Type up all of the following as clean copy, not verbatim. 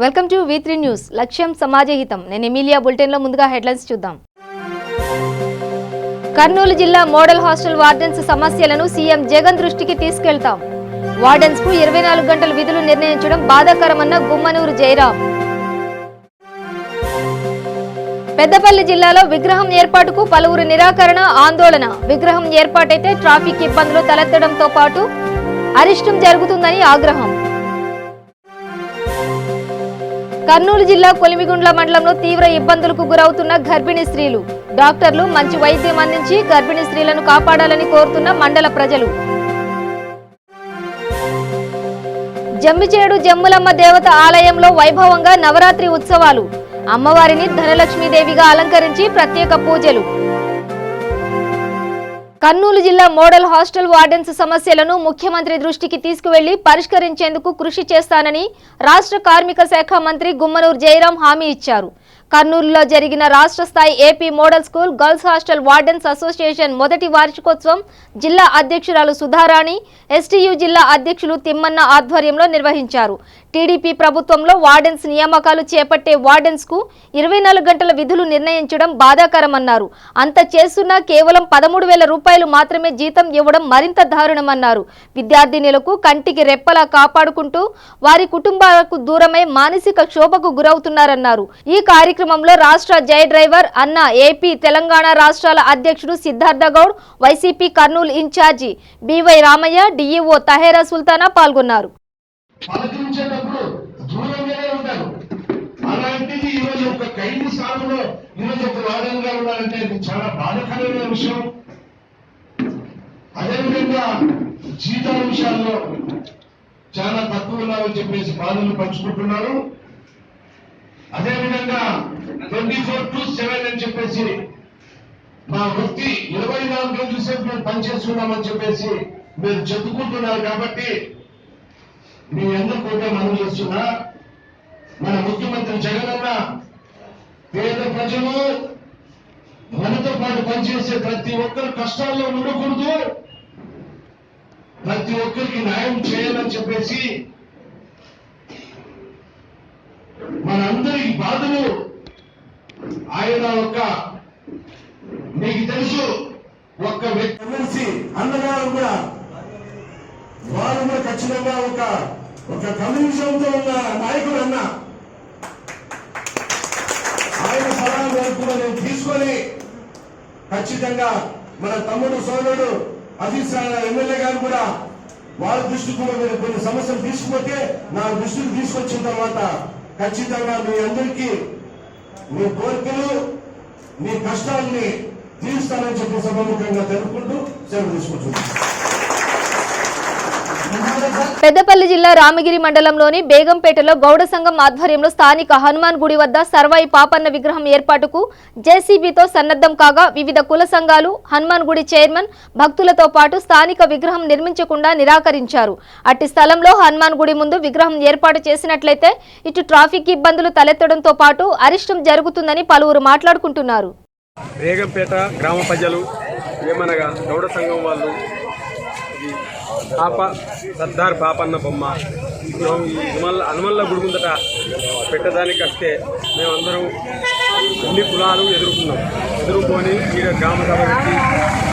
Welcome to V3 news. లక్ష్యం సమాజహితం. నేను Emilia. Bulletin లో ముందుగా హెడ్లైన్స్ చూద్దాం. కర్నూలు జిల్లా మోడల్ హాస్టల్ వార్డెన్స్ సమస్యలను సీఎం జగన్ దృష్టికి తీసుకెళ్తాం. వార్డెన్స్ కు 24 గంటల విధులు నిర్ణయించడం బాధాకరమన్న గుమ్మనూరు జయరాం. పెద్దపల్లి జిల్లాలో విగ్రహం ఏర్పాటుకు పలువురు నిరాకరణ, ఆందోళన. విగ్రహం ఏర్పాటైతే ట్రాఫిక్ ఇబ్బందులు తలెత్తడంతో పాటు అరిష్టం జరుగుతుందని ఆగ్రహం. కర్నూలు జిల్లా కొలిమిగుండ్ల మండలంలో తీవ్ర ఇబ్బందులకు గురవుతున్న గర్భిణీ స్త్రీలు. డాక్టర్లు మంచి వైద్యం అందించి గర్భిణీ స్త్రీలను కాపాడాలని కోరుతున్న మండల ప్రజలు. జమ్మిచేడు జమ్ములమ్మ దేవత ఆలయంలో వైభవంగా నవరాత్రి ఉత్సవాలు. అమ్మవారిని ధనలక్ష్మీదేవిగా అలంకరించి ప్రత్యేక పూజలు. కర్నూలు జిల్లా మోడల్ హాస్టల్ వార్డెన్స్ సమస్యలను ముఖ్యమంత్రి దృష్టికి తీసుకువెళ్లి పరిష్కరించేందుకు కృషి చేస్తానని రాష్ట్ర కార్మిక శాఖ మంత్రి గుమ్మనూరు జయరాం హామీ ఇచ్చారు. కర్నూలులో జరిగిన రాష్ట్ర స్థాయి AP model school girls hostel wardens association మొదటి వార్షికోత్సవం జిల్లా అధ్యక్షురాలు సుధారాణి, ఎస్టీయూ జిల్లా అధ్యక్షులు తిమ్మన్న ఆధ్వర్యంలో నిర్వహించారు. టీడీపీ ప్రభుత్వంలో వార్డెన్స్ నియామకాలు చేపట్టే వార్డెన్స్ కు 24 గంటల విధులు నిర్ణయించడం బాధాకరమన్నారు. అంత చేస్తున్నా కేవలం 13,000 రూపాయలు మాత్రమే జీతం ఇవ్వడం మరింత దారుణమన్నారు. విద్యార్థినులకు కంటికి రెప్పలా కాపాడుకుంటూ వారి కుటుంబాలకు దూరమై మానసిక క్షోభకు గురవుతున్నారన్నారు. ఈ కార్యక్రమంలో రాష్ట్ర జై డ్రైవర్ అన్న, ఏపీ తెలంగాణ రాష్ట్రాల అధ్యక్షుడు Siddhartha Goud, YCP Kurnool incharge BY Ramaiah, DEO Tahera Sultana పాల్గొన్నారు. పలకరించేటప్పుడు దూరంగానే ఉంటారు. అలాంటిది ఈరోజు ఒక ఖైదీ స్థానంలో ఈరోజు ఒక వాదనగా ఉన్నారంటే ఇది చాలా బాధాకరమైన విషయం. అదేవిధంగా జీతాల విషయాల్లో చాలా తక్కువ ఉన్నామని చెప్పేసి బాధలు పంచుకుంటున్నారు. అదేవిధంగా 24/7 అని చెప్పేసి మా వృత్తి 24 గంటల సేపు మేము పనిచేస్తున్నామని చెప్పేసి మీరు చెప్పుకుంటున్నారు. కాబట్టి మీ అందరూ కూడా మనం చేస్తున్నా మన ముఖ్యమంత్రి జగనన్న పేద ప్రజలు మనతో పాటు పనిచేసే ప్రతి ఒక్కరు కష్టాల్లో ఉండకూడదు, ప్రతి ఒక్కరికి న్యాయం చేయాలని చెప్పేసి మనందరి బాధలు ఆయన మీకు తెలుసు ఒక్క వ్యక్తి అన్నగారు కూడా వారు కూడా ఖచ్చితంగా ఒక కమ్యూనిజంతో ఉన్న నాయకుడు అన్న ఆయన సలహా కూడా నేను తీసుకొని ఖచ్చితంగా మన తమ్ముడు సోదరుడు అజీజ్ ఎమ్మెల్యే గారు కూడా వారి దృష్టికి కూడా మీరు కొన్ని సమస్యలు తీసుకుపోతే నా దృష్టికి తీసుకొచ్చిన తర్వాత ఖచ్చితంగా మీ అందరికీ మీ కోరికలు మీ కష్టాలని తీరుస్తానని చెప్పి సభాముఖంగా తెలుపుకుంటూ సెలవు తీసుకుంటున్నాను. పెద్దపల్లి జిల్లా రామగిరి మండలంలోని బేగంపేటలో గౌడ సంఘం ఆధ్వర్యంలో స్థానిక హనుమాన్ గుడి వద్ద సర్వాయి పాపన్న విగ్రహం ఏర్పాటుకు జేసీబీతో సన్నద్ధం కాగా వివిధ కుల సంఘాలు, హనుమాన్ గుడి చైర్మన్ భక్తులతో పాటు స్థానిక విగ్రహం నిర్మించకుండా నిరాకరించారు. అట్టి స్థలంలో హనుమాన్ గుడి ముందు విగ్రహం ఏర్పాటు చేసినట్లయితే ఇటు ట్రాఫిక్ ఇబ్బందులు తలెత్తడంతో పాటు అరిష్టం జరుగుతుందని పలువురు మాట్లాడుకుంటున్నారు. బేగంపేట గ్రామ ప్రజలు ఏమనగా గౌడ సంఘం వాళ్ళు సర్దార్ పాపన్న బొమ్మ విగ్రహం ఈ హనుమల్ల గుడి ముందట పెట్టడానికి వస్తే మేమందరం అన్ని కులాలు ఎదుర్కొని ఈడ గ్రామ సభ పెట్టి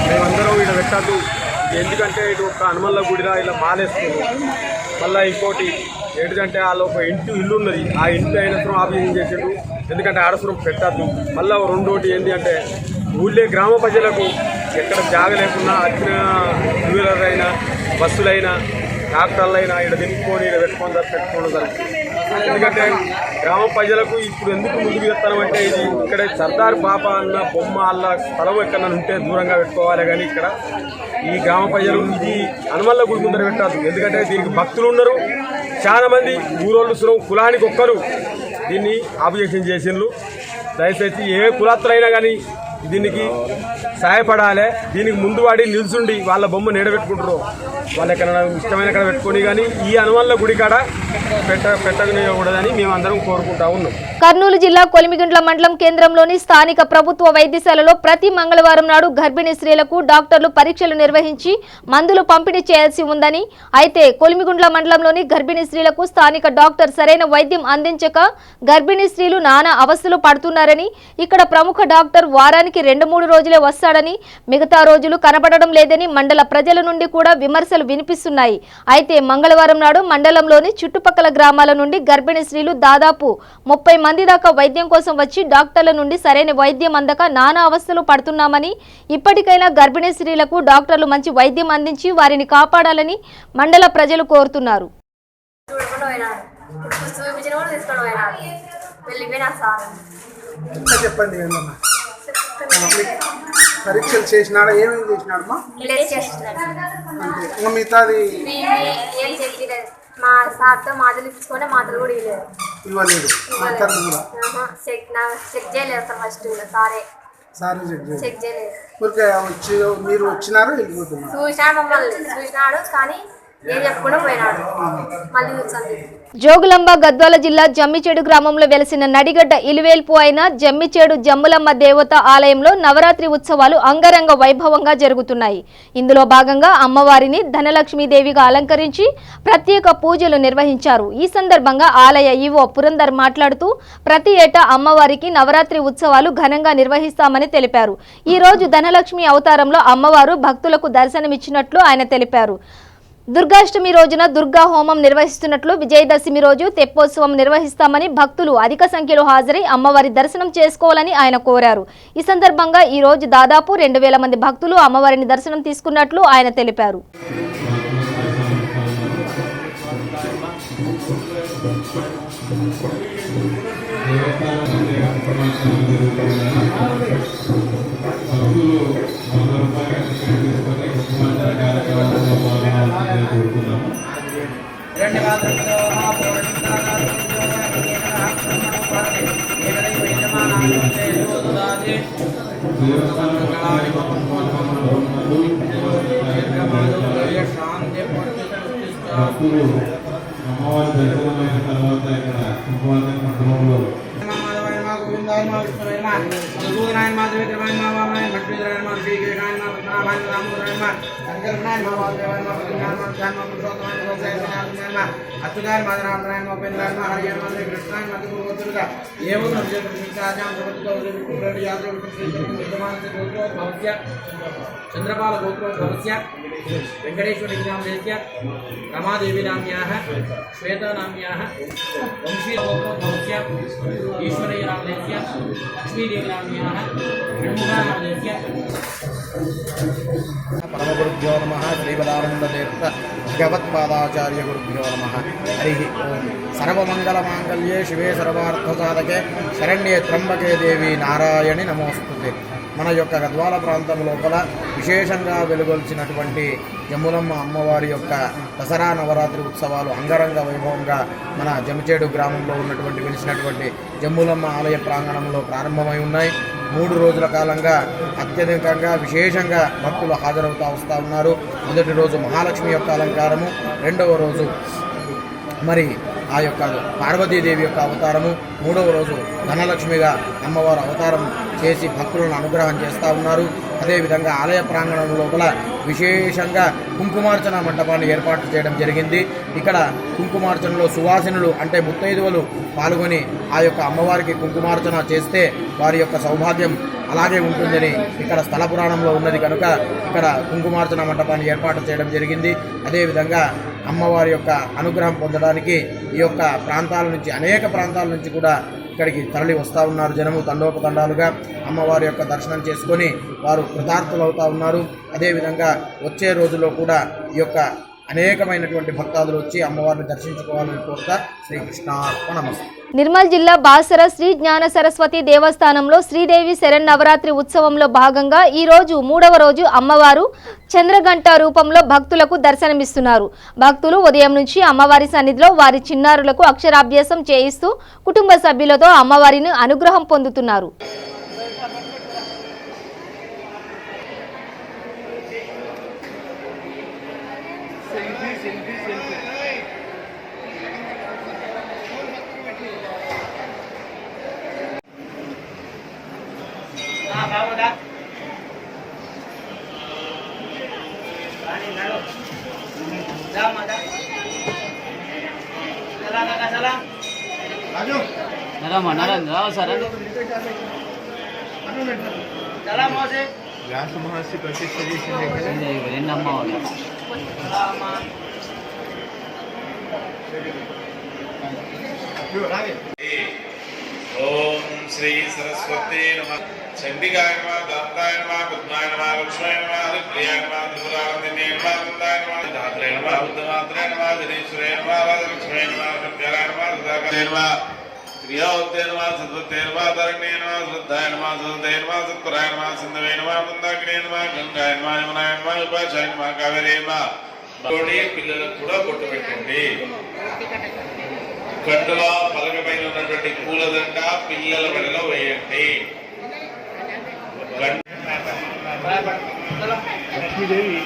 మేమందరం ఈడ పెట్టద్దు. ఎందుకంటే ఇటు ఒక హనుమల్ల గుడిలా ఇలా మాలేస్తున్నాం. మళ్ళీ ఇంకోటి ఏంటంటే వాళ్ళు ఒక ఇల్లు ఉన్నది, ఆ ఇంటి అయినప్పుడు ఆబ్జెక్షన్ చేసిండు. ఎందుకంటే ఆడసురం పెట్టద్దు. మళ్ళీ రెండోటి ఏంటి అంటే ఊళ్ళే గ్రామ ప్రజలకు ఎక్కడ జాగ లేకున్నా వచ్చిన టూ వీలర్ అయినా బస్సులైనా ట్రాక్టర్లు అయినా ఇక్కడ దింపుకొని ఇక్కడ పెట్టుకోవడం జరుగుతుంది. ఎందుకంటే గ్రామ ప్రజలకు ఇప్పుడు ఎందుకు ముందుకు చెప్తానంటే ఇది ఇక్కడ సర్దార్ బాబా అన్న బొమ్మ అల్ల స్థలం ఎక్కడ ఉంటే దూరంగా పెట్టుకోవాలి. కానీ ఇక్కడ ఈ గ్రామ ప్రజలు ఇది హనుమల్ల గుడి ముందర పెట్టారు. ఎందుకంటే దీనికి భక్తులు ఉన్నారు, చాలా మంది ఊరోళ్ళు సురం కులానికి ఒక్కరు దీన్ని ఆబ్జెక్షన్ చేసిండ్రు. దయచేసి ఏ కులస్తులైనా కానీ దీనికి సహాయపడాలి. దీనికి ముందు వాడి నిల్చుండి వాళ్ళ బొమ్మ నీడబెట్టుకుంటారు, వాళ్ళు ఎక్కడ ఇష్టమైన కాడ పెట్టుకొని, కానీ ఈ హనుమల్ల గుడి కాడ పెట్టకూడదని మేము అందరం కోరుకుంటా ఉన్నాం. కర్నూలు జిల్లా కొలిమిగుంట్ల మండలం కేంద్రంలోని స్థానిక ప్రభుత్వ వైద్యశాలలో ప్రతి మంగళవారం నాడు గర్భిణీ స్త్రీలకు డాక్టర్లు పరీక్షలు నిర్వహించి మందులు పంపిణీ చేయాల్సి ఉందని, అయితే కొలిమిగుంట్ల మండలంలోని గర్భిణీ స్త్రీలకు స్థానిక డాక్టర్ సరైన వైద్యం అందించక గర్భిణీ స్త్రీలు నానా అవస్థలు పడుతున్నారని, ఇక్కడ ప్రముఖ డాక్టర్ వారానికి 2-3 రోజులే వస్తాడని, మిగతా రోజులు కనపడడం లేదని మండల ప్రజల నుండి కూడా విమర్శలు వినిపిస్తున్నాయి. అయితే మంగళవారం నాడు మండలంలోని చుట్టుపక్కల గ్రామాల నుండి గర్భిణీ స్త్రీలు దాదాపు 30 మంది దాకా వైద్యం కోసం వచ్చి డాక్టర్ల నుండి సరైన వైద్యం అందక నానా అవస్థలు పడుతున్నామని, ఇప్పటికైనా గర్భిణీ స్త్రీలకు డాక్టర్లు మంచి వైద్యం అందించి వారిని కాపాడాలని మండల ప్రజలు కోరుతున్నారు. చెప్పండి పరీక్షలు చేసినాడా, ఏమేమి చేసినాడమ్మా? అంతే, ఇంకా మిగతాది మా సార్తో మాటలు ఇచ్చుకొని మాటలు కూడా ఇవ్వలేదు. చెక్ చేయలేదు సార్. ఫస్ట్ సారీ చెక్ చేయలేదు. ఊరికే వచ్చి మీరు వచ్చినారు వెళ్ళిపోతున్నారు. చూసినాడు, మమ్మల్ని చూసినాడు కానీ ఏం చెప్పకుండా పోయినాడు. మళ్ళీ కూర్చొని జోగులాంబ గద్వాల జిల్లా జమ్మిచేడు గ్రామంలో వెలిసిన నడిగడ్డ ఇలువేల్పు అయిన జమ్మిచేడు జమ్ములమ్మ దేవత ఆలయంలో నవరాత్రి ఉత్సవాలు అంగరంగ వైభవంగా జరుగుతున్నాయి. ఇందులో భాగంగా అమ్మవారిని ధనలక్ష్మీదేవిగా అలంకరించి ప్రత్యేక పూజలు నిర్వహించారు. ఈ సందర్భంగా ఆలయ ఈవో పురందర్ మాట్లాడుతూ ప్రతి ఏటా అమ్మవారికి నవరాత్రి ఉత్సవాలు ఘనంగా నిర్వహిస్తామని తెలిపారు. ఈ రోజు ధనలక్ష్మి అవతారంలో అమ్మవారు భక్తులకు దర్శనమిచ్చినట్లు ఆయన తెలిపారు. దుర్గాష్టమి రోజున దుర్గా హోమం నిర్వహిస్తున్నట్లు, విజయదశమి రోజు తెప్పోత్సవం నిర్వహిస్తామని భక్తులు అధిక సంఖ్యలో హాజరై అమ్మవారి దర్శనం చేసుకోవాలని ఆయన కోరారు. ఈ సందర్భంగా ఈ రోజు దాదాపు 2000 మంది భక్తులు అమ్మవారిని దర్శనం తీసుకున్నట్లు ఆయన తెలిపారు. चंद्रपाल गोत्रोद्भवस्य वेंकटेश्वरी नामधेयस्य रमादेवी नाम्याः श्वेता नाम्याः वंशी गोत्रोद्भवस्य ईश्वरीय नामधेयस्य लक्ष्मीदेवी नाम्याः षण्मुखा नामधेयस्य परमगुरुभ्यो नमः श्रीबलानन्दतीर्थ भगवत्पादाचार्य गुरुभ्यो नमः हरिः ओम् सर्वमङ्गलमाङ्गल्ये शिवे सर्वार्थसाधके शरण्ये त्र्यम्बके देवी नारायणि नमोस्तुते. మన యొక్క గద్వాల ప్రాంతం లోపల విశేషంగా వెలుగొల్చినటువంటి జమ్ములమ్మ అమ్మవారి యొక్క దసరా నవరాత్రి ఉత్సవాలు అంగరంగ వైభవంగా మన జమ్మిచేడు గ్రామంలో ఉన్నటువంటి వెలిసినటువంటి జమ్ములమ్మ ఆలయ ప్రాంగణంలో ప్రారంభమై ఉన్నాయి. 3 రోజుల కాలంగా అత్యధికంగా విశేషంగా భక్తులు హాజరవుతూ వస్తూ ఉన్నారు. మొదటి రోజు మహాలక్ష్మి యొక్క అలంకారము, రెండవ రోజు మరి ఆ యొక్క పార్వతీదేవి యొక్క అవతారము, 3వ రోజు ధనలక్ష్మిగా అమ్మవారు అవతారం చేసి భక్తులను అనుగ్రహం చేస్తూ ఉన్నారు. అదేవిధంగా ఆలయ ప్రాంగణం లోపల విశేషంగా కుంకుమార్చన మంటపాన్ని ఏర్పాటు చేయడం జరిగింది. ఇక్కడ కుంకుమార్చనలో సువాసినులు అంటే ముత్తైదువులు పాల్గొని ఆ యొక్క అమ్మవారికి కుంకుమార్చన చేస్తే వారి యొక్క సౌభాగ్యం అలాగే ఉంటుందని ఇక్కడ స్థల పురాణంలో ఉన్నది కనుక ఇక్కడ కుంకుమార్చన మంటపాన్ని ఏర్పాటు చేయడం జరిగింది. అదేవిధంగా అమ్మవారి యొక్క అనుగ్రహం పొందడానికి ఈ యొక్క ప్రాంతాల నుంచి అనేక ప్రాంతాల నుంచి కూడా ఇక్కడికి తరలి వస్తూ ఉన్నారు. జనము తండోపతండాలుగా అమ్మవారి యొక్క దర్శనం చేసుకొని వారు కృతార్థులు అవుతూ ఉన్నారు. అదేవిధంగా వచ్చే రోజుల్లో కూడా ఈ యొక్క అనేకమైనటువంటి భక్తాదులు వచ్చి అమ్మవారిని దర్శించుకోవాలని కోరుతా. శ్రీకృష్ణార్పణమస్తు. నిర్మల్ జిల్లా బాసర శ్రీ జ్ఞాన సరస్వతి దేవస్థానంలో శ్రీదేవి శరన్నవరాత్రి ఉత్సవంలో భాగంగా ఈ రోజు 3వ రోజు అమ్మవారు చంద్రగంట రూపంలో భక్తులకు దర్శనమిస్తున్నారు. భక్తులు ఉదయం నుంచి అమ్మవారి సన్నిధిలో వారి చిన్నారులకు అక్షరాభ్యాసం చేయిస్తూ కుటుంబ సభ్యులతో అమ్మవారిని అనుగ్రహం పొందుతున్నారు. వ్యాస మహర్షి ప్రతిష్ఠ చేసింది ఓం శ్రీ సరస్వతి నమః చండికాయ నమః దాతాయ నమః పద్మాయ నమః లక్ష్మాయ నమః హరిప్రియాయ నమః త్రిపురావతినే నమః కుందాయ నమః ధాత్రే నమః బుద్ధమాత్రే నమః ధనేశ్వరాయ నమః రాజలక్ష్మీ నమః శంకరాయ నమః సుధాకరే నమః క్రియావతే నమః సద్వతే నమః ధరణ్యే నమః శ్రద్ధాయ నమః సదే నమః సత్పరాయ నమః సింధవే నమః మందాకినే నమః గంగాయ నమః యమునాయ నమః విపాశాయ నమః కావేరే నమః పిల్లలకు కూడా బొట్టు పెట్టండి. గంటలో పలకపైన ఉన్నటువంటి పూలదండ పిల్లల మెడలో వేయండి. లక్ష్మీదేవి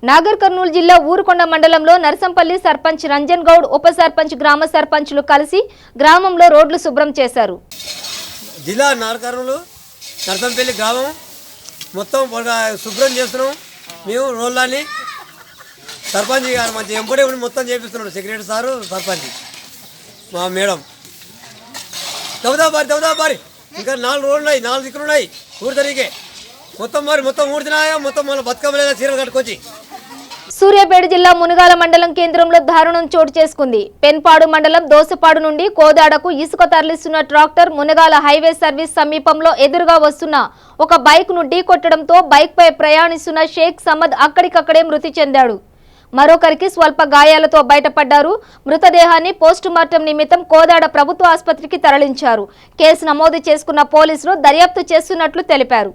నాగర్ కర్నూలు జిల్లా ఊరుకొండ మండలంలో నర్సంపల్లి సర్పంచ్ రంజన్ గౌడ్ ఉప సర్పంచ్ గ్రామ సర్పంచ్లు కలిసి గ్రామంలో రోడ్లు శుభ్రం చేశారు. జిల్లా నాగర్ కర్నూలు నర్సంపల్లి గ్రామం మొత్తం శుభ్రం చేస్తున్నాం. మేము రోడ్లని సర్పంచ్ గారు మంచి ఎంపడే ఉండి మొత్తం చేపిస్తున్నాడు. సెక్రటరీ సారు సర్పంచ్ మా మేడం దౌదా పారి ఇంకా 4 రోడ్లు ఉన్నాయి, 4 దిక్కులు ఉన్నాయి. ఊరితరికే మొత్తం ఊడినాయా మొత్తం మన బతుకమ్మలేదా చీరలు కట్టుకొచ్చి. సూర్యాపేట జిల్లా మునుగాల మండలం కేంద్రంలో దారుణం చోటు చేసుకుంది. పెన్పాడు మండలం దోసపాడు నుండి కోదాడకు ఇసుక తరలిస్తున్న ట్రాక్టర్ మునుగాల హైవే సర్వీస్ సమీపంలో ఎదురుగా వస్తున్న ఒక బైక్ ను ఢీకొట్టడంతో బైక్ పై ప్రయాణిస్తున్న షేక్ సమద్ అక్కడికక్కడే మృతి చెందాడు. మరొకరికి స్వల్ప గాయాలతో బయటపడ్డారు. మృతదేహాన్ని పోస్టుమార్టం నిమిత్తం కోదాడ ప్రభుత్వ ఆసుపత్రికి తరలించారు. కేసు నమోదు చేసుకున్న పోలీసులు దర్యాప్తు చేస్తున్నట్లు తెలిపారు.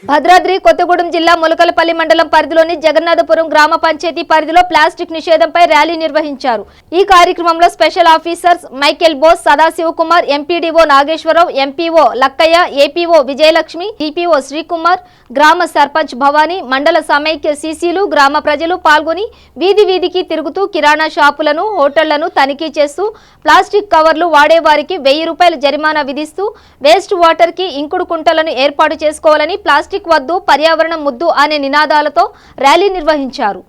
భద్రాద్రి కొత్తగూడెం జిల్లా ములకలపల్లి మండలం పరిధిలోని జగన్నాథపురం గ్రామ పంచాయతీ పరిధిలో ప్లాస్టిక్ నిషేధంపై ర్యాలీ నిర్వహించారు. ఈ కార్యక్రమంలో special officers Michael Bose, Sadashiva Kumar, MPDO Nageswararao, MPO Lakkaiah, APO Vijayalakshmi, TPO Srikumar, గ్రామ సర్పంచ్ భవానీ, మండల సమైక్య సీసీలు, గ్రామ ప్రజలు పాల్గొని వీధికి తిరుగుతూ కిరాణా షాపులను, హోటళ్లను తనిఖీ చేస్తూ ప్లాస్టిక్ కవర్లు వాడేవారికి 1000 రూపాయలు జరిమానా విధిస్తూ వేస్ట్ వాటర్ కి ఇంకుడు కుంటలను ఏర్పాటు చేసుకోవాలని, ప్లాస్టిక్ వద్దు పర్యావరణం ముద్దు అనే నినాదాలతో ర్యాలీ నిర్వహించారు.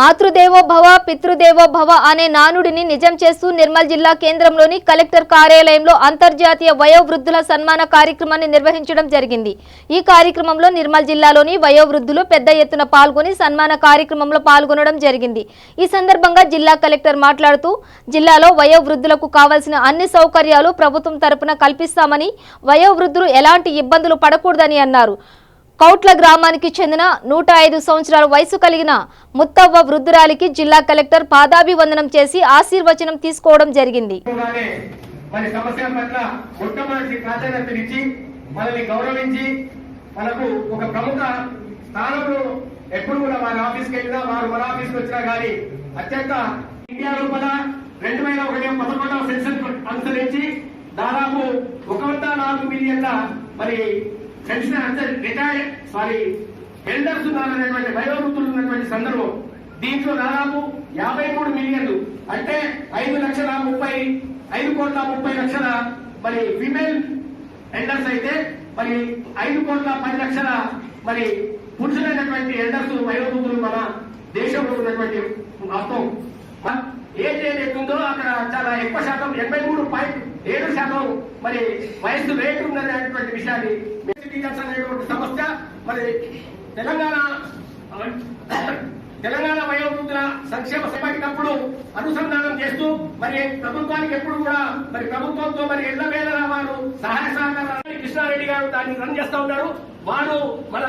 మాతృదేవో భవ పితృదేవో భవ అనే నానుడిని నిజం చేస్తూ నిర్మల్ జిల్లా కేంద్రంలోని కలెక్టర్ కార్యాలయంలో అంతర్జాతీయ వయోవృద్ధుల సన్మాన కార్యక్రమాన్ని నిర్వహించడం జరిగింది. ఈ కార్యక్రమంలో నిర్మల్ జిల్లాలోని వయోవృద్ధులు పెద్ద ఎత్తున పాల్గొని సన్మాన కార్యక్రమంలో పాల్గొనడం జరిగింది. ఈ సందర్భంగా జిల్లా కలెక్టర్ మాట్లాడుతూ జిల్లాలో వయోవృద్ధులకు కావాల్సిన అన్ని సౌకర్యాలు ప్రభుత్వం తరపున కల్పిస్తామని, వయోవృద్ధులు ఎలాంటి ఇబ్బందులు పడకూడదని అన్నారు. కౌట్ల గ్రామానికి చెందిన 105 సంవత్సరాల వయసు కలిగిన ముత్తవ్వ వృద్ధురాలికి జిల్లా కలెక్టర్ పాదాభివందనం చేసి ఆశీర్వచనం తీసుకోవడం జరిగింది. మరి సమస్యల పట్ల మొట్టమొదటి ప్రాధాన్యతనిచ్చి మనల్ని గౌరవించి మనకు ఒక ప్రముఖ స్థానంలో ఎప్పుడు కూడా వారి ఆఫీస్కి వెళ్ళినా, వారు మన ఆఫీస్కి వచ్చినా కానీ అత్యంత ఇండియా లోపల 2011 సెన్సస్ అనుసరించి దాదాపు 1.4 మిలియన్ల మరి ఎల్డర్స్ ఉన్నారనేటువంటి వయోవృద్ధులు ఉన్నటువంటి సందర్భం. దీంట్లో దాదాపు 53 మిలియన్లు అంటే 5,30,00,000 మరి ఫీమేల్ ఎల్డర్స్ అయితే మరి 5,10,00,000 మరి పురుషులైనటువంటి ఎల్డర్స్ వయోవృద్ధులు మన దేశంలో ఉన్నటువంటి మొత్తం ఏజ్ ఏదైతుందో అక్కడ చాలా ఎక్కువ శాతం 83.7% మరి వయస్సు రేటు ఉన్నటువంటి విషయాన్ని టీచర్స్ అనేటువంటి సమస్య మరి తెలంగాణ వయోవృద్ధుల సంక్షేమ ఎప్పటికప్పుడు అనుసంధానం చేస్తూ మరి ప్రభుత్వానికి ఎప్పుడు కూడా మరి ప్రభుత్వంతో మరి ఎల్లవేళలా వారు సహాయ సహకారాలు కృష్ణారెడ్డి గారు దాన్ని రన్ చేస్తా ఉన్నారు. వారు మన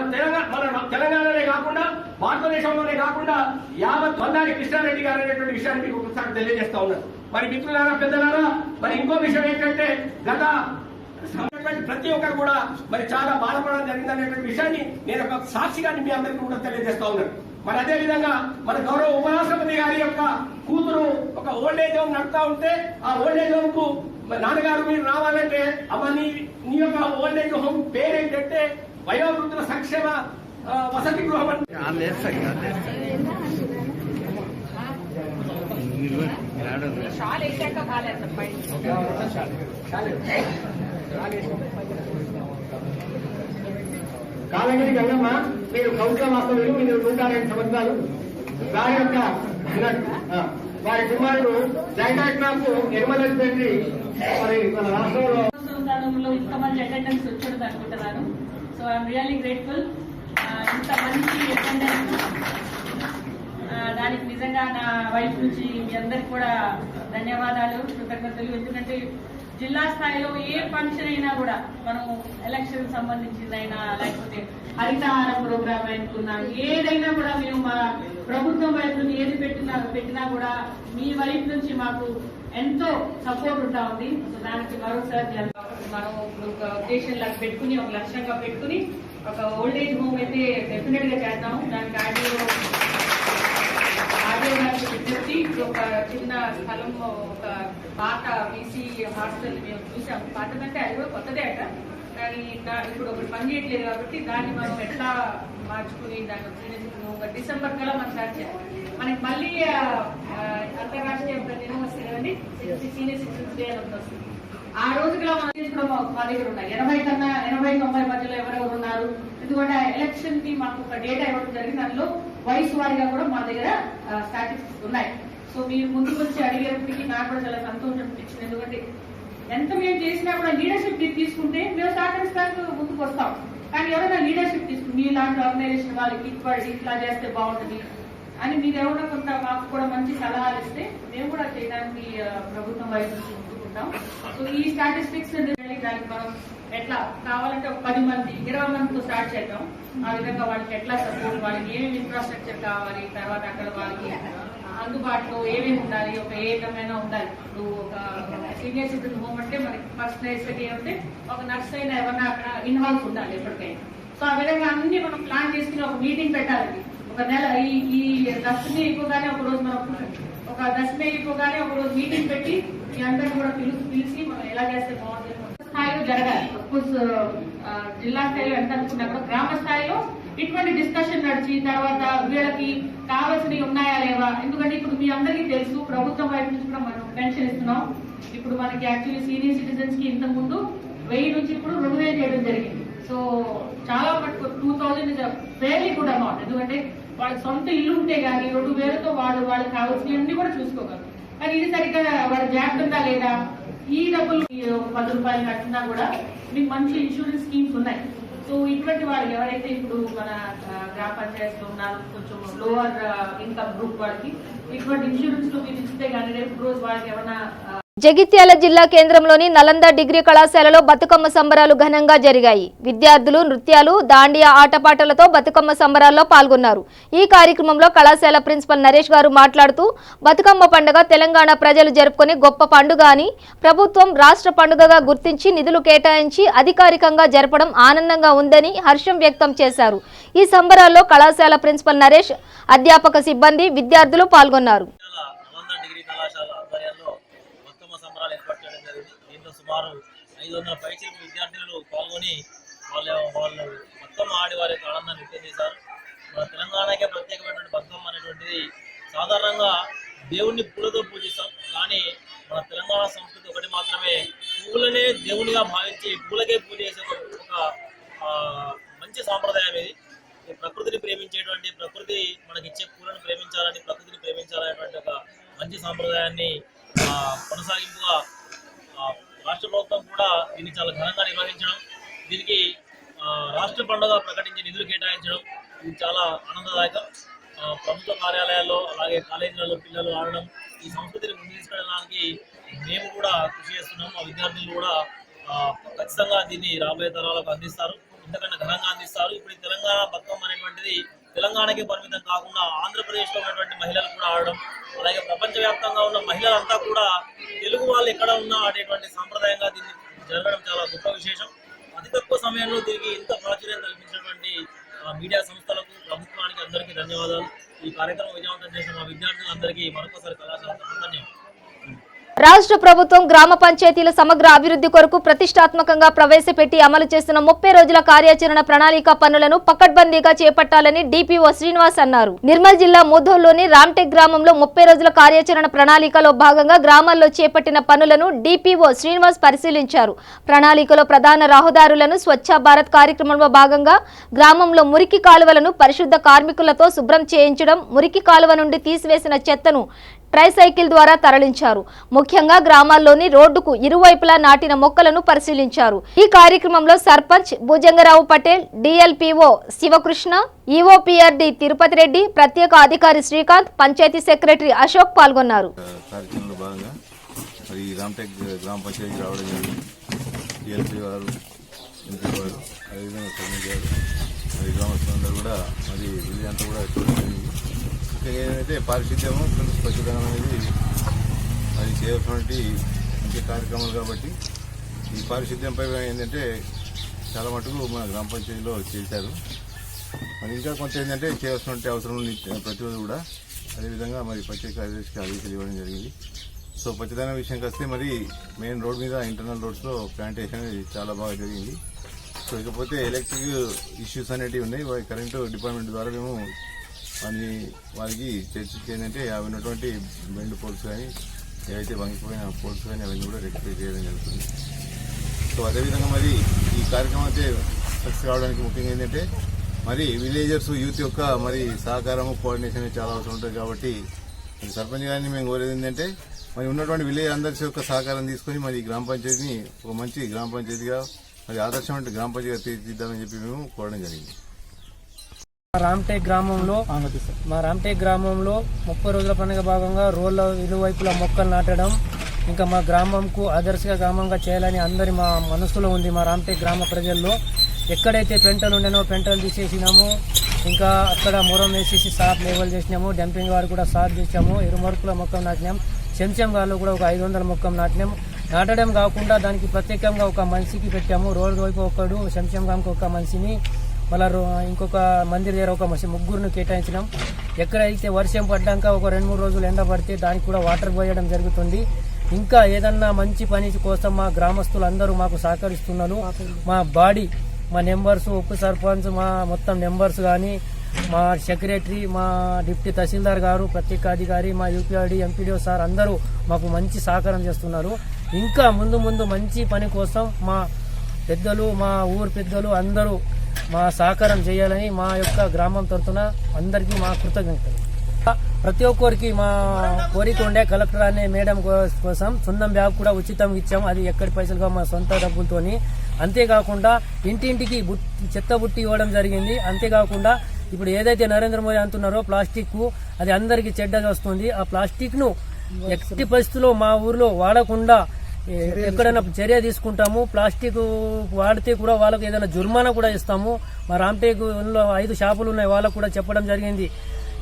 తెలంగాణలోనే కాకుండా భారతదేశంలోనే కాకుండా యావత్ బండారి కృష్ణారెడ్డి గారు అనేటువంటి విషయాన్ని మీకు ఒకసారి తెలియజేస్తా ఉన్నారు. మరి మిత్రులారా, పెద్దలారా, మరి ఇంకో విషయం ఏంటంటే గత ప్రతి ఒక్కరు కూడా మరి చాలా బాధపడడం జరిగిందనేటువంటి విషయాన్ని నేను ఒక సాక్షిగా మీ అందరికీ కూడా తెలియజేస్తా ఉన్నాను. మరి అదే విధంగా మన గౌరవ ఉపరాష్ట్రపతి గారి యొక్క కూతురు ఒక ఓల్డేజ్ హోమ్ నడుపుతా ఉంటే ఆ ఓల్డేజ్ హోమ్ కు నాన్నగారు మీరు రావాలంటే అమ్మ నీ యొక్క ఓల్డేజ్ హోమ్ పేరేంటంటే వయోవృద్ధుల సంక్షేమ వసతి గృహం కాలంగిరి గంగమ్మ మీరు కౌన్సిలర్ వాస్తవ్యులు, మీరు 102 సంవత్సరాలు. వారి యొక్క వారి కుమారుడు జయకాయకు నిర్మల్ తండ్రి మరి మన రాష్ట్రంలో ఇంతమంది అటెండెన్స్ వచ్చాడు అనుకుంటున్నాను. So I'm really grateful. ఇంత మంచి అటెండెన్స్ దానికి నిజంగా నా వైపు నుంచి మీ అందరికి కూడా ధన్యవాదాలు, కృతజ్ఞతలు. ఎందుకంటే జిల్లా స్థాయిలో ఏ ఫంక్షన్ అయినా కూడా మనం ఎలక్షన్ సంబంధించిందైనా లేకపోతే హరితహార ప్రోగ్రామ్ అనుకున్నా ఏదైనా కూడా మేము మా ప్రభుత్వం వైపు నుంచి ఏది పెట్టినా కూడా మీ వైపు నుంచి మాకు ఎంతో సపోర్ట్ ఉంటా ఉంది. సో దానికి మరోసారి మనం ఒక ఉద్దేశం లాగా పెట్టుకుని ఒక లక్ష్యంగా పెట్టుకుని ఒక ఓల్డేజ్ హోమ్ అయితే డెఫినెట్ గా చేద్దాము. దానికి ఆడియో విజ్ఞప్తి, ఒక చిన్న స్థలం, ఒక పాత బీసీ హాస్టల్ మేము చూసాము. పాతదంటే అది కూడా కొత్తదే అట, కానీ ఇప్పుడు ఒకటి పని చేయట్లేదు కాబట్టి దాన్ని మనం ఎట్లా మార్చుకుని దాన్ని ఒక డిసెంబర్ కల్లా మనం స్టార్ట్ చేయాలి. మనకి మళ్ళీ అంతర్రాష్ట్రీయ దినం వస్తుంది కదండి, సీనియర్ సిటిజన్స్ డే అని వస్తుంది. ఆ రోజుగా మనం తీసుకోవడం మా దగ్గర ఉన్నాయి. 80-90 మధ్యలో ఎవరెవరు ఉన్నారు. ఎందుకంటే ఎలక్షన్ కి మాకు ఒక డేటా ఇవ్వడం జరిగింది. అందులో వయసు వారిగా కూడా మా దగ్గర స్టాటిస్టిక్స్ ఉన్నాయి. సో మీరు ముందుకు వచ్చి అడిగేప్పటికీ నాకు కూడా చాలా సంతోషం అనిపించింది. ఎందుకంటే ఎంత మేము చేసినా కూడా లీడర్షిప్ తీసుకుంటే మేము సహకరిస్తానికి ముందుకు వస్తాం. కానీ ఎవరైనా లీడర్షిప్ తీసుకుని మీ లాంటి ఆర్గనైజేషన్ వాళ్ళకి ఇట్లా చేస్తే బాగుంటుంది అని మీరు ఎవరైనా కొంత మాకు కూడా మంచి సలహాలు ఇస్తే మేము కూడా చేయడానికి ప్రభుత్వం వైపు నుంచి ముందుకుంటాం. సో ఈ స్టాటిస్టిక్స్ దానికి మనం ఎట్లా కావాలంటే ఒక 10 మంది 20 మందితో స్టార్ట్ చేద్దాం. ఆ విధంగా వాళ్ళకి ఎట్లా సపోర్ట్, వాళ్ళకి ఏమేమి ఇన్ఫ్రాస్ట్రక్చర్ కావాలి, తర్వాత అక్కడ వాళ్ళకి అందుబాటులో ఏమేమి ఉండాలి, ఒక ఏ రకమైన ఉండాలి. ఇప్పుడు ఒక సీనియర్ సిటిజన్ హోమ్ అంటే మనకి ఫస్ట్ నెసెసిటీ అంటే ఒక నర్స్ అయినా ఎవరైనా అక్కడ ఇన్ హౌస్ ఉండాలి ఎప్పటికైనా. సో ఆ విధంగా అన్ని మనం ప్లాన్ చేసుకుని ఒక మీటింగ్ పెట్టాలి. ఒక నెల ఈ దశమి అయిపోగానే ఒక రోజు మనం ఒక దశమి అయిపోగానే ఒక రోజు మీటింగ్ పెట్టి మీ అందరినీ కూడా పిలిచి మనం ఎలా చేస్తే బాగుంటుంది స్థాయిలో జరగాలి. అఫ్కోర్స్ జిల్లా స్థాయిలో ఎంత అనుకున్నా కూడా గ్రామ స్థాయిలో ఇటువంటి డిస్కషన్ నడిచి తర్వాత వీళ్ళకి కావాల్సినవి ఉన్నాయా లేవా. ఎందుకంటే ఇప్పుడు మీ అందరికీ తెలుసు ప్రభుత్వం వైపు నుంచి కూడా మనం పెన్షన్ ఇస్తున్నాం. ఇప్పుడు మనకి యాక్చువల్లీ సీనియర్ సిటిజన్స్ కి ఇంతకు ముందు 1000 నుంచి ఇప్పుడు 2000 చేయడం జరిగింది. సో చాలా మటుకు 2000 ఇస్ ఫెయిర్లీ గుడ్ అమౌంట్. ఎందుకంటే వాళ్ళకి సొంత ఇల్లు ఉంటే గానీ 2000తో వాళ్ళకి కావాల్సినవన్నీ కూడా చూసుకోగలరు. కానీ ఇది సరిగ్గా వాళ్ళ జాగ్రత్త లేదా, ఈ డబ్బులు 10 రూపాయలు కట్టినా కూడా మీకు మంచి ఇన్సూరెన్స్ స్కీమ్స్ ఉన్నాయి. సో ఇటువంటి వాళ్ళు ఎవరైతే ఇప్పుడు మన గ్రామ పంచాయతీలో ఉన్నారు కొంచెం లోవర్ ఇన్కమ్ గ్రూప్ వాళ్ళకి ఇటువంటి ఇన్సూరెన్స్ లో మీరు ఇస్తే కానీ రేపు రోజు వాళ్ళకి ఏమైనా. జగిత్యాల జిల్లా కేంద్రంలోని నలంద డిగ్రీ కళాశాలలో బతుకమ్మ సంబరాలు ఘనంగా జరిగాయి. విద్యార్థులు నృత్యాలు, దాండియా ఆటపాటలతో బతుకమ్మ సంబరాల్లో పాల్గొన్నారు. ఈ కార్యక్రమంలో కళాశాల ప్రిన్సిపల్ నరేష్ గారు మాట్లాడుతూ బతుకమ్మ పండుగ తెలంగాణ ప్రజలు జరుపుకునే గొప్ప పండుగ అని, ప్రభుత్వం రాష్ట్ర పండుగగా గుర్తించి నిధులు కేటాయించి అధికారికంగా జరపడం ఆనందంగా ఉందని హర్షం వ్యక్తం చేశారు. ఈ సంబరాల్లో కళాశాల ప్రిన్సిపల్ నరేష్, అధ్యాపక సిబ్బంది, విద్యార్థులు పాల్గొన్నారు. సుమారు 500 పైచీలకు విద్యార్థులు పాల్గొని వాళ్ళు బతుకమ్మ ఆడి వారి యొక్క ఆనందాన్ని వ్యక్తం చేశారు. మన తెలంగాణకే ప్రత్యేకమైనటువంటి బతుకమ్మ అనేటువంటిది సాధారణంగా దేవుణ్ణి పూలతో పూజిస్తాం. కానీ మన తెలంగాణ సంస్కృతి ఒకటి మాత్రమే, పూలనే దేవునిగా భావించి పూలకే పూజ చేసే ఒక మంచి సాంప్రదాయం ఇది. ప్రకృతిని ప్రేమించేటువంటి, ప్రకృతి మనకిచ్చే పూలను ప్రేమించాలని, ప్రకృతిని ప్రేమించాలనేటువంటి ఒక మంచి సాంప్రదాయాన్ని కొనసాగింపుగా రాష్ట్ర ప్రభుత్వం కూడా దీన్ని చాలా ఘనంగా నిర్వహించడం, దీనికి రాష్ట్ర పండుగ ప్రకటించి నిధులు కేటాయించడం ఇది చాలా ఆనందదాయకం. ప్రభుత్వ కార్యాలయాల్లో అలాగే కాలేజీలలో పిల్లలు ఆడడం ఈ సంస్కృతిని ముందు తీసుకెళ్ళడానికి మేము కూడా కృషి చేస్తున్నాం. మా విద్యార్థులు కూడా ఖచ్చితంగా దీన్ని రాబోయే తరాలకు అందిస్తారు, ఇంతకన్నా ఘనంగా అందిస్తారు. ఇప్పుడు ఈ తెలంగాణ బతుకమ్మ అనేటువంటిది తెలంగాణకే పరిమితం కాకుండా ఆంధ్రప్రదేశ్లో ఉన్నటువంటి మహిళలు కూడా ఆడడం, అలాగే ప్రపంచవ్యాప్తంగా ఉన్న మహిళలంతా కూడా తెలుగు వాళ్ళు ఎక్కడ ఉన్నా ఆడేటువంటి సాంప్రదాయంగా దీన్ని జరగడం చాలా గొప్ప విశేషం. అతి తక్కువ సమయంలో దీనికి ఇంత ప్రాచుర్యం కల్పించినటువంటి మీడియా సంస్థలకు, ప్రభుత్వానికి అందరికీ ధన్యవాదాలు. ఈ కార్యక్రమం విజయవంతం చేసిన మా విద్యార్థులందరికీ మరొకసారి కళాశాల ధన్యవాదాలు. రాష్ట్ర ప్రభుత్వం గ్రామ పంచాయతీల సమగ్ర అభివృద్ధి కొరకు ప్రతిష్టాత్మకంగా ప్రవేశపెట్టి అమలు చేస్తున్న 30 రోజుల కార్యాచరణ ప్రణాళిక పనులను పకడ్బందీగా చేపట్టాలని డిపిఓ శ్రీనివాస్ అన్నారు. నిర్మల్ జిల్లా ముధోల్లోని రామ్టెక్ గ్రామంలో 30 రోజుల కార్యాచరణ ప్రణాళికలో భాగంగా గ్రామాల్లో చేపట్టిన పనులను డిపిఓ శ్రీనివాస్ పరిశీలించారు. ప్రణాళికలో ప్రధాన రహదారులను స్వచ్ఛ భారత్ కార్యక్రమంలో భాగంగా గ్రామంలో మురికి కాలువలను పరిశుద్ధ కార్మికులతో శుభ్రం చేయించడం, మురికి కాలువ నుండి తీసివేసిన చెత్తను ట్రైసైకిల్ ద్వారా తరలించారు. ముఖ్యంగా గ్రామాల్లోని రోడ్డుకు ఇరువైపులా నాటిన మొక్కలను పరిశీలించారు. ఈ కార్యక్రమంలో సర్పంచ్ భుజంగరావు పటేల్, డిఎల్పిఓ శివకృష్ణ, ఈఓపిఆర్డి తిరుపతి రెడ్డి, ప్రత్యేక అధికారి శ్రీకాంత్, పంచాయతీ సెక్రటరీ అశోక్ పాల్గొన్నారు. కార్యక్రమంలో భాగంగా మరి రామ్టెక్ గ్రామ పంచాయతీ రావడం జరిగింది. డిఎల్పి వారు, ఎంపీ వారు, అదేవిధంగా సర్పంచ్ గారు, మరి గ్రామస్తులందరూ కూడా మరి విలేజ్ అంతా కూడా చూడడం జరిగింది. ఏదైతే పారిశుద్ధ్యము స్వచ్ఛదనం అనేది అది చేయటువంటి ముఖ్య కార్యక్రమాలు కాబట్టి ఈ పారిశుద్ధ్యంపై ఏంటంటే చాలా మటుకు మన గ్రామ పంచాయతీలో చేశారు. మరి ఇంకా కొంత ఏంటంటే చేయాల్సినటువంటి అవసరం ఉంది ప్రతిరోజు కూడా. అదేవిధంగా మరి పంచాయతీ కార్యదర్శికి ఆదేశాలు ఇవ్వడం జరిగింది. సో స్వచ్ఛదనం విషయంకి వస్తే మరి మెయిన్ రోడ్ మీద ఇంటర్నల్ రోడ్స్లో ప్లాంటేషన్ అనేది చాలా బాగా జరిగింది. సో ఇకపోతే ఎలక్ట్రిక్ ఇష్యూస్ అనేటివి ఉన్నాయి. కరెంటు డిపార్ట్మెంట్ ద్వారా మేము వారికి చర్చించి ఏంటంటే అవి ఉన్నటువంటి బెండ్ పోల్స్ కానీ ఏవైతే వంగిపోయిన పోల్స్ కానీ అవన్నీ కూడా రెక్టిఫై చేయడం జరుగుతుంది. సో అదేవిధంగా మరి ఈ కార్యక్రమం అయితే సక్సెస్ కావడానికి ముఖ్యంగా ఏంటంటే మరి విలేజర్స్ యూత్ యొక్క మరి సహకారము, కోఆర్డినేషన్ చాలా అవసరం ఉంటుంది. కాబట్టి మరి సర్పంచ్ గారిని మేము కోరేది ఏంటంటే మరి ఉన్నటువంటి విలేజ్ అందరి యొక్క సహకారం తీసుకొని మరి గ్రామ పంచాయతీని ఒక మంచి గ్రామ పంచాయతీగా మరి ఆదర్శమైన గ్రామ పంచాయతీగా తీర్చిదిద్దామని చెప్పి మేము కోరడం జరిగింది. రామ్టెక్ గ్రామంలో 30 రోజుల పండుగ భాగంగా రోడ్ల ఇరువైపులా మొక్కలు నాటడం, ఇంకా మా గ్రామంకు ఆదర్శ గ్రామంగా చేయాలని అందరి మా మనసులో ఉంది. మా రామ్టెక్ గ్రామ ప్రజల్లో ఎక్కడైతే పెంటలు ఉండేనో పెంటలు తీసేసినాము, ఇంకా అక్కడ మొరం వేసేసి సాప్ లెవెల్ చేసినాము, డంపింగ్ వారు కూడా సాప్ చేసాము, ఇరుమరుపుల మొక్కలు నాటినాం, చెంచం గారు కూడా ఒక 500 మొక్కలు నాటినాం. నాటడం కాకుండా దానికి ప్రత్యేకంగా ఒక మనిషికి పెట్టాము. రోడ్డు వైపు ఒకడు, చెంచం గారికి ఒక మనిషిని, మళ్ళీ ఇంకొక మందిర్ దగ్గర ఒక ముగ్గురును కేటాయించినాం. ఎక్కడైతే వర్షం పడ్డాక ఒక 2-3 రోజులు ఎండ పడితే దానికి కూడా వాటర్ పోయడం జరుగుతుంది. ఇంకా ఏదన్నా మంచి పని కోసం మా గ్రామస్తులు అందరూ మాకు సహకరిస్తున్నారు. మా బాడీ, మా నెంబర్స్, ఉప సర్పంచ్, మా మొత్తం నెంబర్స్ కానీ, మా సెక్రటరీ, మా డిప్యూటీ తహసీల్దార్ గారు, ప్రత్యేక అధికారి, మా యూపీఆర్డి, ఎంపీడీఓ సార్ అందరూ మాకు మంచి సహకారం చేస్తున్నారు. ఇంకా ముందు మంచి పని కోసం మా పెద్దలు, మా ఊరు పెద్దలు అందరూ మా సహకారం చేయాలని మా యొక్క గ్రామం తరఫున అందరికీ మా కృతజ్ఞతలు. ప్రతి ఒక్కరికి మా కోరిక ఉండే కలెక్టర్ అనే మేడం కోసం సున్నం బ్యాగ్ కూడా ఉచితంగా ఇచ్చాము. అది ఎక్కడి పైసలుగా మా సొంత డబ్బులతోని. అంతేకాకుండా ఇంటింటికి చెత్త బుట్టి ఇవ్వడం జరిగింది. అంతేకాకుండా ఇప్పుడు ఏదైతే నరేంద్ర మోదీ అంటున్నారో ప్లాస్టిక్, అది అందరికీ చెడ్డగా వస్తుంది. ఆ ప్లాస్టిక్ ను ఎట్టి పరిస్థితుల్లో మా ఊర్లో వాడకుండా ఎక్కడైనా చర్య తీసుకుంటాము. ప్లాస్టిక్ వాడితే కూడా వాళ్ళకు ఏదైనా జుర్మానా కూడా ఇస్తాము. మా రామ్టేక్లో 5 షాపులు ఉన్నాయి, వాళ్ళకు కూడా చెప్పడం జరిగింది.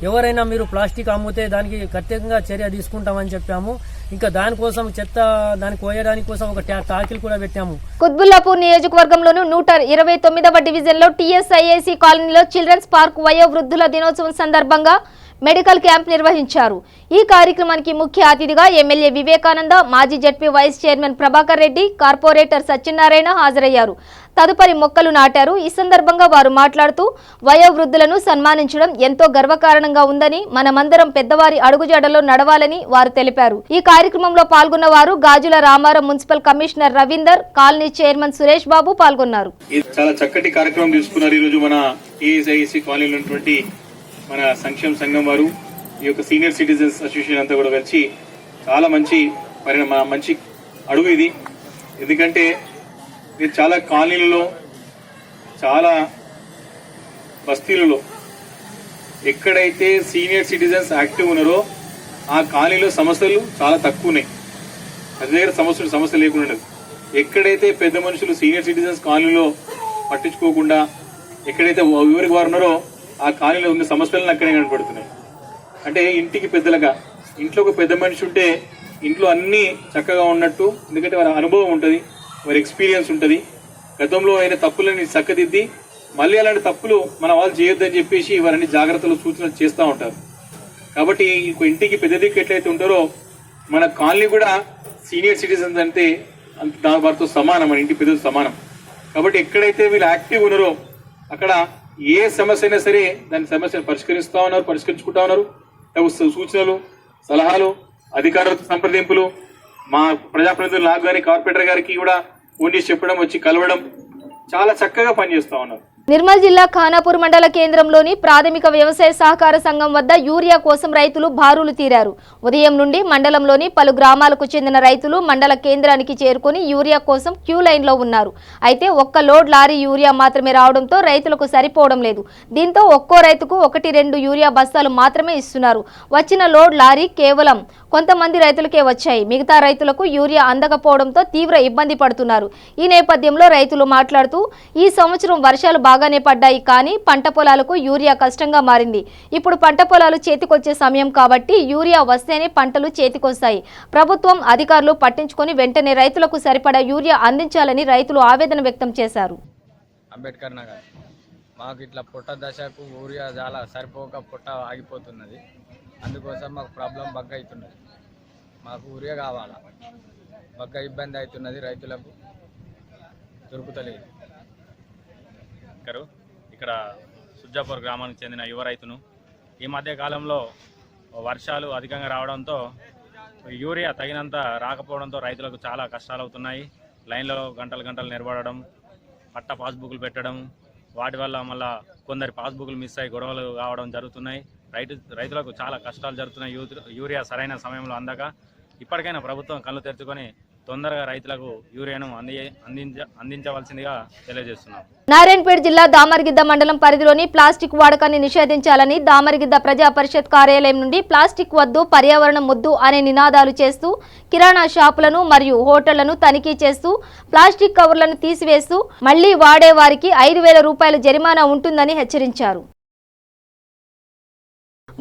ఎవరైనా మీరు ప్లాస్టిక్ అమ్మితే దానికి ప్రత్యేకంగా చర్య తీసుకుంటామని చెప్పాము. ఇంకా దానికోసం చెత్త దానికి కోయడానికి కోసం ఒక టాకిల్ కూడా పెట్టాము. కుత్బుల్లాపూర్ నియోజకవర్గంలోని 129వ డివిజన్లో టీఎస్ఐఏసీ కాలనీలో చిల్డ్రన్స్ పార్క్ వయోవృద్ధుల దినోత్సవం సందర్భంగా మెడికల్ క్యాంప్ నిర్వహించారు. ఈ కార్యక్రమానికి ముఖ్య అతిథిగా ఎమ్మెల్యే వివేకానంద, మాజీ ZP vice chairman Prabhakar Reddy, corporator Satyanarayana హాజరయ్యారు. తదుపరి మొక్కలు నాటారు. ఈ సందర్భంగా వారు మాట్లాడుతూ వయోవృద్ధులను సన్మానించడం ఎంతో గర్వకారణంగా ఉందని, మనమందరం పెద్దవారి అడుగుజాడలో నడవాలని వారు తెలిపారు. ఈ కార్యక్రమంలో పాల్గొన్న వారు Gajula Ramaram municipal commissioner Ravinder, colony chairman Suresh Babu పాల్గొన్నారు. చాలా చక్కటి కార్యక్రమం తీసుకున్నారు. ఈ రోజు మన టీఎస్ఐఏసీ కాలనీలో ఉన్నటువంటి మన సంక్షేమ సంఘం వారు, ఈ యొక్క సీనియర్ సిటిజన్స్ అసోసియేషన్ అంతా కూడా కలిసి చాలా మంచి అడుగు ఇది. ఎందుకంటే మీరు చాలా కాలనీలలో చాలా బస్తీలలో ఎక్కడైతే సీనియర్ సిటిజన్స్ యాక్టివ్ ఉన్నారో ఆ కాలనీలో సమస్యలు చాలా తక్కువ ఉన్నాయి. ప్రతి దగ్గర సమస్య లేకుండా ఉండదు. ఎక్కడైతే పెద్ద మనుషులు సీనియర్ సిటిజన్స్ కాలనీలో పట్టించుకోకుండా ఎక్కడైతే ఎవరికి వారు ఉన్నారో ఆ కాలనీలో ఉన్న సమస్యలను అక్కడే కనపడుతున్నాయి. అంటే ఇంటికి పెద్దలుగా ఇంట్లో ఒక పెద్ద మనిషి ఉంటే ఇంట్లో అన్నీ చక్కగా ఉన్నట్టు, ఎందుకంటే వారి అనుభవం ఉంటుంది, వారి ఎక్స్పీరియన్స్ ఉంటుంది. గతంలో అయిన తప్పులని చక్కదిద్ది మళ్ళీ అలాంటి తప్పులు మన వాళ్ళు చేయొద్దని చెప్పేసి వారిని జాగ్రత్తలు సూచనలు చేస్తూ ఉంటారు. కాబట్టి ఇంటికి పెద్ద దిక్కు ఎట్లయితే ఉంటారో మన కాలనీ కూడా సీనియర్ సిటిజన్స్ అంటే వారితో సమానం, మన ఇంటి పెద్దలు సమానం. కాబట్టి ఎక్కడైతే వీళ్ళు యాక్టివ్ ఉన్నారో అక్కడ ఏ సమస్య అయినా సరే దాని సమస్యను పరిష్కరించుకుంటా ఉన్నారు. సూచనలు, సలహాలు, అధికారులతో సంప్రదింపులు, మా ప్రజాప్రతినిధులు నాకు కానీ కార్పొరేటర్ గారికి కూడా ఫోన్ చేసి చెప్పడం, వచ్చి కలవడం, చాలా చక్కగా పనిచేస్తా ఉన్నారు. నిర్మల్ జిల్లా ఖానాపూర్ మండల కేంద్రంలోని ప్రాథమిక వ్యవసాయ సహకార సంఘం వద్ద యూరియా కోసం రైతులు బారులు తీరారు. ఉదయం నుండి మండలంలోని పలు గ్రామాలకు చెందిన రైతులు మండల కేంద్రానికి చేరుకుని యూరియా కోసం క్యూ లైన్లో ఉన్నారు. అయితే ఒక్క లోడ్ లారీ యూరియా మాత్రమే రావడంతో రైతులకు సరిపోవడం లేదు. దీంతో ఒక్కో రైతుకు 1-2 యూరియా బస్తాలు మాత్రమే ఇస్తున్నారు. వచ్చిన లోడ్ లారీ కేవలం కొంతమంది రైతులకే వచ్చాయి. మిగతా రైతులకు యూరియా అందకపోవడంతో తీవ్ర ఇబ్బంది పడుతున్నారు. ఈ నేపథ్యంలో రైతులు మాట్లాడుతూ ఈ సంవత్సరం వర్షాలు బాగానే పడ్డాయి, కానీ పంట పొలాలకు యూరియా కష్టంగా మారింది. ఇప్పుడు పంట పొలాలు చేతికొచ్చే సమయం కాబట్టి యూరియా వస్తేనే పంటలు చేతికొస్తాయి. ప్రభుత్వం అధికారులు పట్టించుకొని వెంటనే రైతులకు సరిపడా యూరియా అందించాలని రైతులు ఆవేదన వ్యక్తం చేశారు. అంబేద్కర్ నగర్ మాకు ఇట్లా పుట్ట దశకు యూరియా చాలా సరిపోక పుట్ట ఆగిపోతున్నది. అందుకోసం మాకు ప్రాబ్లం బగ్గ అవుతున్నది. మాకు యూరియా కావాలా, బగ్గ ఇబ్బంది అవుతున్నది, రైతులకు దొరుకుతలేదు. ఇక్కడ సుజ్జాపూర్ గ్రామానికి చెందిన యువ రైతును. ఈ మధ్య కాలంలో వర్షాలు అధికంగా రావడంతో యూరియా తగినంత రాకపోవడంతో రైతులకు చాలా కష్టాలు అవుతున్నాయి. లైన్లో గంటలు నిలబడడం, పట్ట పాస్బుక్లు పెట్టడం, వాటి వల్ల మళ్ళీ కొందరి పాస్బుక్లు మిస్ అయ్యి గొడవలు కావడం జరుగుతున్నాయి. రైతులకు చాలా కష్టాలు జరుగుతున్నాయి. యూరియా సరైన సమయంలో అందక ఇప్పటికైనా ప్రభుత్వం కళ్ళు తెరుచుకొని తొందరగా రైతులకు యూరియాను అందించవలసిందిగా తెలియజేస్తున్నాం. నారాయణపేట జిల్లా దామరగిద్ద మండలం పరిధిలోని ప్లాస్టిక్ వాడకాన్ని నిషేధించాలని దామరగిద్ద ప్రజా పరిషత్ కార్యాలయం నుండి ప్లాస్టిక్ వద్దు, పర్యావరణం ముద్దు అనే నినాదాలు చేస్తూ కిరాణా షాపులను మరియు హోటళ్లను తనిఖీ చేస్తూ ప్లాస్టిక్ కవర్లను తీసివేస్తూ మళ్లీ వాడే వారికి 5,000 రూపాయల జరిమానా ఉంటుందని హెచ్చరించారు.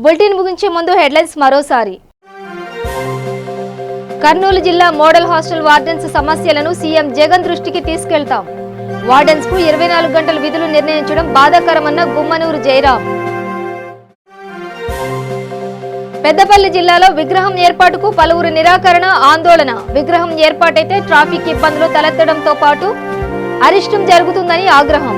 బులెటిన్ ముగించే ముందు హెడ్లైన్స్ మరోసారి. కర్నూలు జిల్లా మోడల్ హాస్టల్ వార్డెన్స్ సమస్యలను సీఎం జగన్ దృష్టికి తీసుకెళ్తాం. వార్డెన్స్ కు 24 గంటల విధులు నిర్ణయించడం బాధాకరమన్న గుమ్మనూరు జయరాం. పెద్దపల్లి జిల్లాలో విగ్రహం ఏర్పాటుకు పలువురు నిరాకరణ, ఆందోళన. విగ్రహం ఏర్పాటైతే ట్రాఫిక్ ఇబ్బందులు తలెత్తడంతో పాటు అరిష్టం జరుగుతుందని ఆగ్రహం.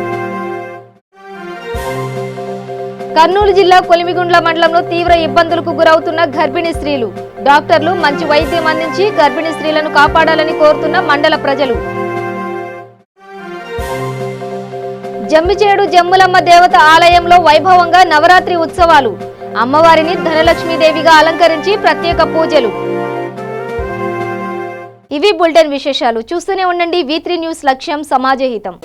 కర్నూలు జిల్లా కొలిమిగుండ్ల మండలంలో తీవ్ర ఇబ్బందులకు గురవుతున్న గర్భిణీ స్త్రీలు. డాక్టర్లు మంచి వైద్యం అందించి గర్భిణీ స్త్రీలను కాపాడాలని కోరుతున్న మండల ప్రజలు. జమ్మిచేడు జమ్ములమ్మ దేవత ఆలయంలో వైభవంగా నవరాత్రి ఉత్సవాలు. అమ్మవారిని ధనలక్ష్మీదేవిగా అలంకరించి ప్రత్యేక పూజలు. ఇవి బులెటిన్ విశేషాలు. చూస్తూనే ఉండండి V3 న్యూస్, లక్ష్యం సమాజహితం.